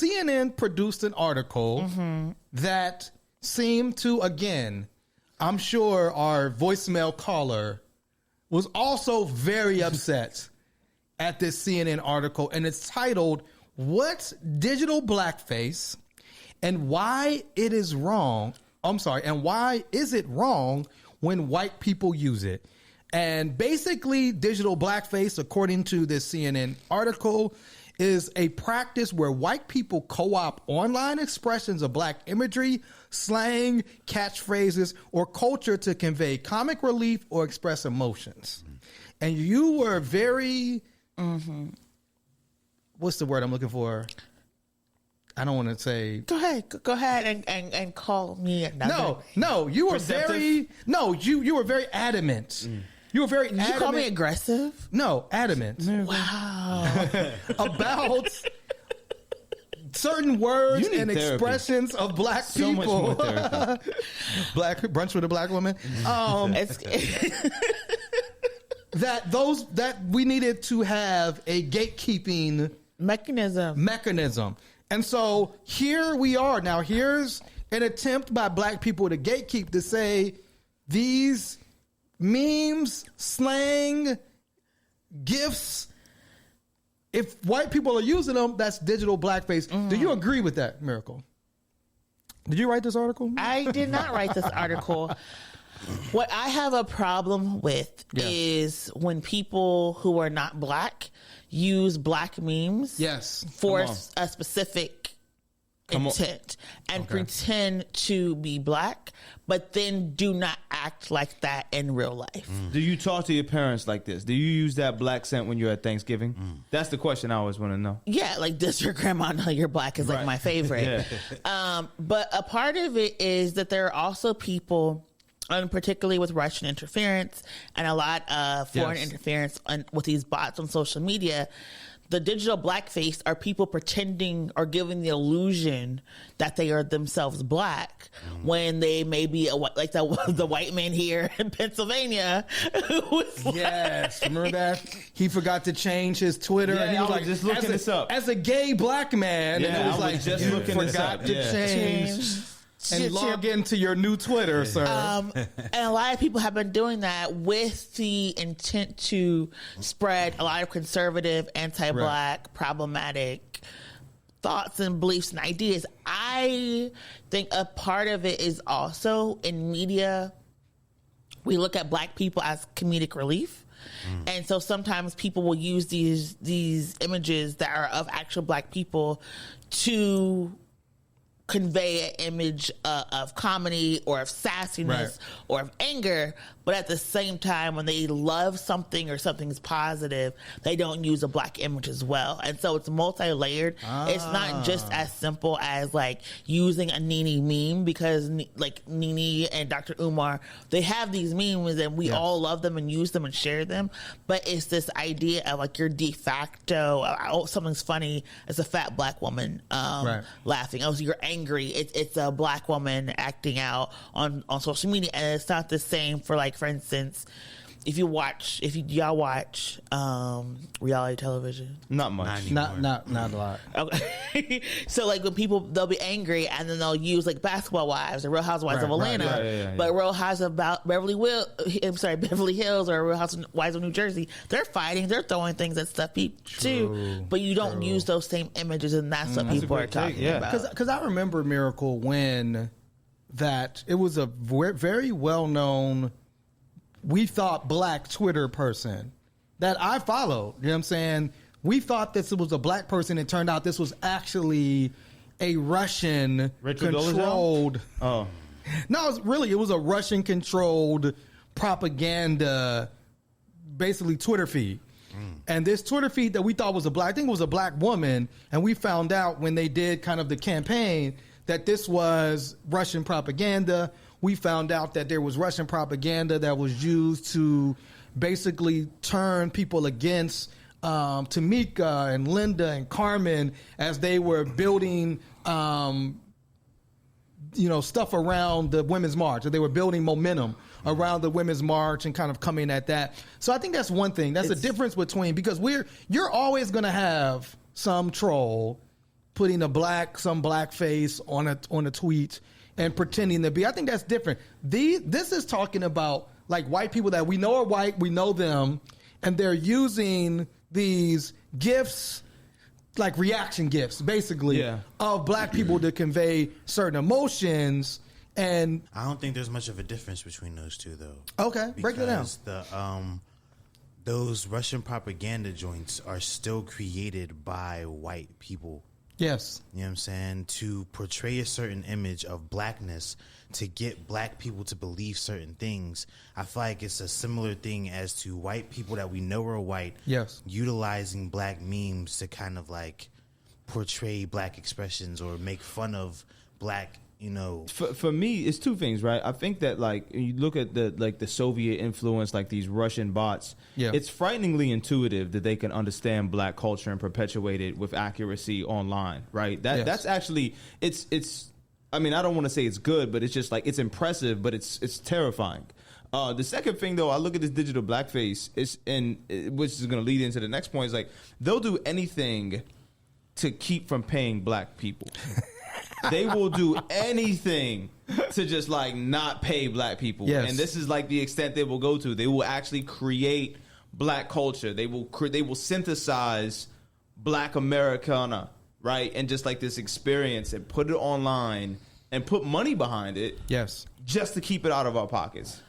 CNN produced an article that seemed to, again, I'm sure our voicemail caller was also very upset at this CNN article, and it's titled, "What's Digital Blackface and Why It Is Wrong?" And why is it wrong when white people use it? And basically, digital blackface, according to this CNN article, is a practice where white people co-opt online expressions of black imagery, slang, catchphrases, or culture to convey comic relief or express emotions. And you were very, what's the word I'm looking for? I don't want to say. Go ahead and call me another. No, you were very, you were very adamant. You were very adamant. Did you call me aggressive? No, adamant. Wow. About certain words and therapy. Expressions of black So much people. more therapy. Black brunch with a black woman. That we needed to have a gatekeeping mechanism. And so here we are. Now here's an attempt by black people to gatekeep, to say these memes, slang, gifts, if white people are using them, that's digital blackface. Do you agree with that, Miracle? Did you write this article? I did not write this article. What I have a problem with is when people who are not black use black memes for a specific intent and pretend to be black, but then do not act like that in real life. Do you talk to your parents like this? Do you use that black scent when you're at Thanksgiving? That's the question I always want to know. Yeah, like, does your grandma know you're black is like my favorite. But a part of it is that there are also people, and particularly with Russian interference and a lot of foreign interference with these bots on social media, the digital blackface are people pretending or giving the illusion that they are themselves black when they may be like the white man here in Pennsylvania who was remember that? He forgot to change his Twitter, and he was like, just looking this up as a gay black man. And it was like, just looking this up. Forgot to change. And log into your new Twitter, sir. And a lot of people have been doing that with the intent to spread a lot of conservative, anti-black, problematic thoughts and beliefs and ideas. I think a part of it is also in media, we look at black people as comedic relief. And so sometimes people will use these images that are of actual black people to convey an image of comedy or of sassiness or of anger, but at the same time, when they love something or something's positive, they don't use a black image as well. And so it's multi-layered. It's not just as simple as like using a Nene meme, because like Nene and Dr. Umar, they have these memes and we all love them and use them and share them. But it's this idea of like your de facto, oh, something's funny, it's a fat black woman laughing. Oh, so you're angry. It's a black woman acting out on social media, and it's not the same for, like, for instance, if y'all watch reality television. Not much. Not a lot. Okay. So like when people, they'll be angry and then they'll use like Basketball Wives or Real Housewives of Atlanta, but Real Housewives about Beverly Hills or Real Housewives of New Jersey, they're fighting, they're throwing things at stuff too, but you don't use those same images, and that's what people are talking about. Because I remember, Miracle, when that it was a very well-known, we thought black Twitter person that I followed. You know what I'm saying? We thought this was a black person. It turned out this was actually a Russian controlled. Oh, no, it was a Russian controlled propaganda, basically Twitter feed. And this Twitter feed that we thought was I think it was a black woman, and we found out when they did kind of the campaign that this was Russian propaganda. We found out that there was Russian propaganda that was used to basically turn people against Tamika and Linda and Carmen as they were building, stuff around the Women's March. Or they were building momentum around the Women's March and kind of coming at that. So I think that's one thing. That's the difference between, because you're always going to have some troll putting some blackface on a tweet and pretending to be. I think that's different. This is talking about like white people that we know are white, we know them, and they're using these gifts, like reaction gifts, basically, of black people to convey certain emotions. And I don't think there's much of a difference between those two, though. Okay, break it down. Those Russian propaganda joints are still created by white people. Yes. You know what I'm saying? To portray a certain image of blackness, to get black people to believe certain things. I feel like it's a similar thing as to white people that we know are white. Yes. Utilizing black memes to kind of like portray black expressions or make fun of black, you know. For me, it's two things, right? I think that like you look at the Soviet influence, like these Russian bots. Yeah. It's frighteningly intuitive that they can understand black culture and perpetuate it with accuracy online, right? That's actually it's. I mean, I don't want to say it's good, but it's just like it's impressive, but it's terrifying. The second thing, though, I look at this digital blackface, which is going to lead into the next point, is like they'll do anything to keep from paying black people. They will do anything to just like not pay black people. Yes. And this is like the extent they will go to. They will actually create black culture. They will synthesize black Americana, right? And just like this experience and put it online and put money behind it. Yes. Just to keep it out of our pockets.